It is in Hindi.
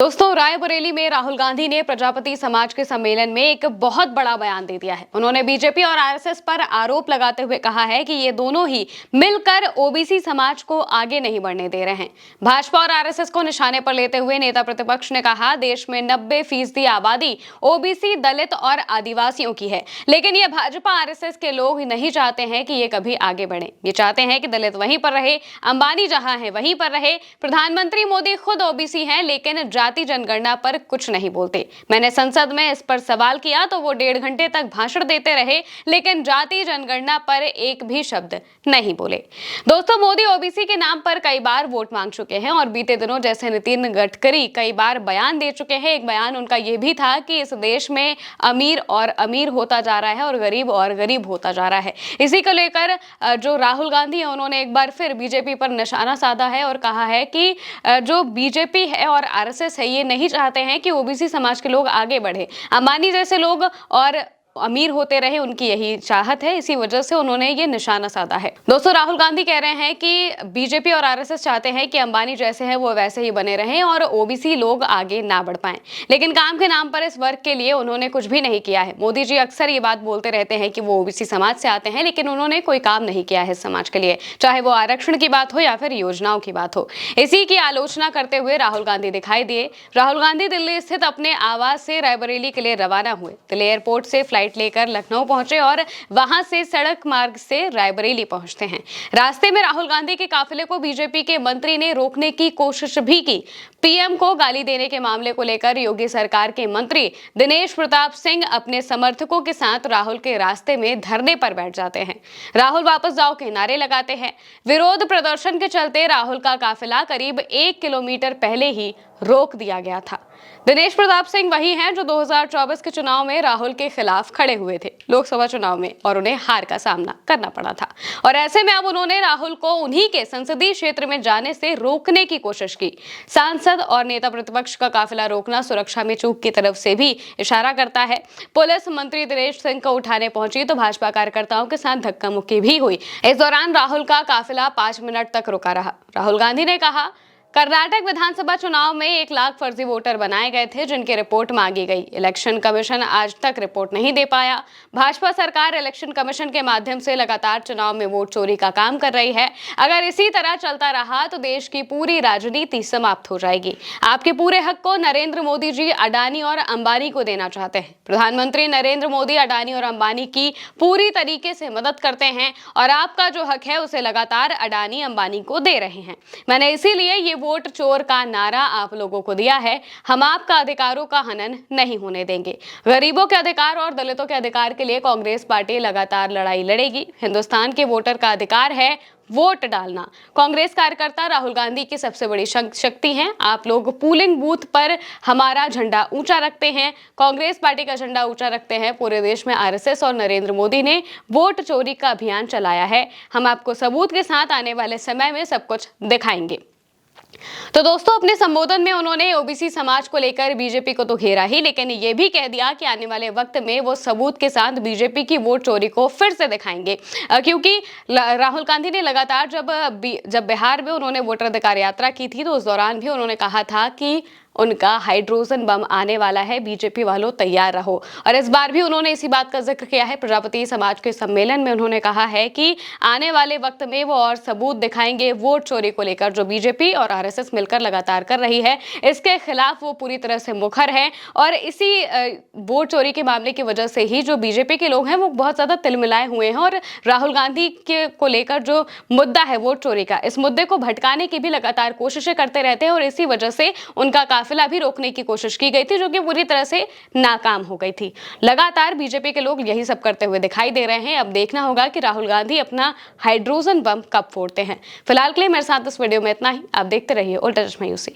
दोस्तों, रायबरेली में राहुल गांधी ने प्रजापति समाज के सम्मेलन में एक बहुत बड़ा बयान दे दिया है। उन्होंने बीजेपी और आरएसएस पर आरोप लगाते हुए कहा है कि ये दोनों ही मिलकर ओबीसी समाज को आगे नहीं बढ़ने दे रहे हैं। भाजपा और आरएसएस को निशाने पर लेते हुए नेता प्रतिपक्ष ने कहा, देश में 90% आबादी ओबीसी, दलित और आदिवासियों की है, लेकिन ये भाजपा आरएसएस के लोग नहीं चाहते हैं कि ये कभी आगे बढ़े। ये चाहते हैं कि दलित वहीं पर रहे, अंबानी जहां है वहीं पर रहे। प्रधानमंत्री मोदी खुद ओबीसी हैं, लेकिन जाति जनगणना पर कुछ नहीं बोलते। मैंने संसद में इस पर सवाल किया तो वो 1.5 घंटे तक भाषण देते रहे, लेकिन जाति जनगणना पर एक भी शब्द नहीं बोले। दोस्तों, मोदी ओबीसी के नाम पर कई बार वोट मांग चुके हैं और बीते दिनों जैसे नितिन गडकरी कई बार बयान दे चुके हैं। एक बयान उनका यह भी था कि इस देश में अमीर और अमीर होता जा रहा है और गरीब होता जा रहा है। इसी को लेकर जो राहुल गांधी है, उन्होंने एक बार फिर बीजेपी पर निशाना साधा है और कहा है कि जो बीजेपी है और आरएसएस है, ये नहीं चाहते हैं कि ओबीसी समाज के लोग आगे बढ़े। अंबानी जैसे लोग और अमीर होते रहे, उनकी यही चाहत है। इसी वजह से उन्होंने ये निशाना साधा है। दोस्तों, राहुल गांधी कह रहे हैं कि बीजेपी और आरएसएस चाहते हैं कि अंबानी जैसे हैं वो वैसे ही बने रहें और ओबीसी लोग आगे ना बढ़ पाएं, लेकिन काम के नाम पर इस वर्ग के लिए उन्होंने कुछ भी नहीं किया है। मोदी जी अक्सर ये बात बोलते रहते हैं कि वो ओबीसी समाज से आते हैं, लेकिन उन्होंने कोई काम नहीं किया है इस समाज के लिए, चाहे वो आरक्षण की बात हो या फिर योजनाओं की बात हो। इसी की आलोचना करते हुए राहुल गांधी दिखाई दिए। राहुल गांधी दिल्ली स्थित अपने आवास से रायबरेली के लिए रवाना हुए। दिल्ली एयरपोर्ट से फ्लाइट लेकर लखनऊ पहुंचे और वहां से सड़क मार्ग से रायबरेली पहुंचते हैं। रास्ते में राहुल गांधी के काफिले को बीजेपी के मंत्री ने रोकने की कोशिश भी की। पीएम को गाली देने के मामले को लेकर योगी सरकार के मंत्री दिनेश प्रताप सिंह अपने समर्थकों के साथ राहुल के रास्ते में धरने पर बैठ जाते हैं। राहुल वापस जाओ के नारे लगाते हैं। विरोध प्रदर्शन के चलते राहुल का काफिला करीब 1 किलोमीटर पहले ही रोक दिया गया था। दिनेश प्रताप सिंह वही हैं जो 2024 के चुनाव में राहुल के खिलाफ खड़े हुए थे लोकसभा चुनाव में, और उन्हें हार का सामना करना पड़ा था। और ऐसे में अब उन्होंने राहुल को उन्हीं के संसदीय क्षेत्र में जाने से रोकने की कोशिश की। सांसद और नेता प्रतिपक्ष का काफिला रोकना सुरक्षा में चूक की तरफ से भी इशारा करता है। पुलिस मंत्री दिनेश सिंह को उठाने पहुंची तो भाजपा कार्यकर्ताओं के साथ धक्का मुक्की भी हुई। इस दौरान राहुल का काफिला 5 मिनट तक रुका रहा। राहुल गांधी ने कहा, कर्नाटक विधानसभा चुनाव में 1 लाख फर्जी वोटर बनाए गए थे जिनकी रिपोर्ट मांगी गई। इलेक्शन कमीशन आज तक रिपोर्ट नहीं दे पाया। भाजपा सरकार इलेक्शन कमीशन के माध्यम से लगातार चुनाव में वोट चोरी का काम कर रही है। अगर इसी तरह चलता रहा तो देश की पूरी राजनीति समाप्त हो जाएगी। आपके पूरे हक को नरेंद्र मोदी जी अडानी और अंबानी को देना चाहते हैं। प्रधानमंत्री नरेंद्र मोदी अडानी और अंबानी की पूरी तरीके से मदद करते हैं और आपका जो हक है उसे लगातार अडानी अंबानी को दे रहे हैं। मैंने इसीलिए ये वोट चोर का नारा आप लोगों को दिया है। हम आपका अधिकारों का हनन नहीं होने देंगे। गरीबों के अधिकार और दलितों के अधिकार के लिए कांग्रेस पार्टी लगातार लड़ाई लड़ेगी। हिंदुस्तान के वोटर का अधिकार है वोट डालना। कांग्रेस कार्यकर्ता राहुल गांधी की सबसे बड़ी शक्ति हैं। आप लोग पोलिंग बूथ पर हमारा झंडा ऊंचा रखते हैं, कांग्रेस पार्टी का झंडा ऊंचा रखते हैं। पूरे देश में आरएसएस और नरेंद्र मोदी ने वोट चोरी का अभियान चलाया है। हम आपको सबूत के साथ आने वाले समय में सब कुछ दिखाएंगे। तो दोस्तों, अपने संबोधन में उन्होंने ओबीसी समाज को लेकर बीजेपी को तो घेरा ही, लेकिन ये भी कह दिया कि आने वाले वक्त में वो सबूत के साथ बीजेपी की वोट चोरी को फिर से दिखाएंगे। क्योंकि राहुल गांधी ने लगातार जब बिहार में उन्होंने वोटर अधिकार यात्रा की थी तो उस दौरान भी उन्होंने कहा था कि उनका हाइड्रोजन बम आने वाला है, बीजेपी वालों तैयार रहो। और इस बार भी उन्होंने इसी बात का जिक्र किया है। प्रजापति समाज के सम्मेलन में उन्होंने कहा है कि आने वाले वक्त में वो और सबूत दिखाएंगे वोट चोरी को लेकर, जो बीजेपी और आरएसएस मिलकर लगातार कर रही है। इसके खिलाफ वो पूरी तरह से मुखर है और इसी वोट चोरी के मामले की वजह से ही जो बीजेपी के लोग हैं वो बहुत ज्यादा तिलमिलाए हुए हैं और राहुल गांधी को लेकर जो मुद्दा है वोट चोरी का, इस मुद्दे को भटकाने की भी लगातार कोशिशें करते रहते हैं और इसी वजह से उनका काफिला भी रोकने की कोशिश की गई थी, जो कि पूरी तरह से नाकाम हो गई थी। लगातार बीजेपी के लोग यही सब करते हुए दिखाई दे रहे हैं। अब देखना होगा कि राहुल गांधी अपना हाइड्रोजन बम कब फोड़ते हैं। फिलहाल के लिए मेरे साथ इस वीडियो में इतना ही। आप देखते रहिए उल्टा चश्मा यूसी।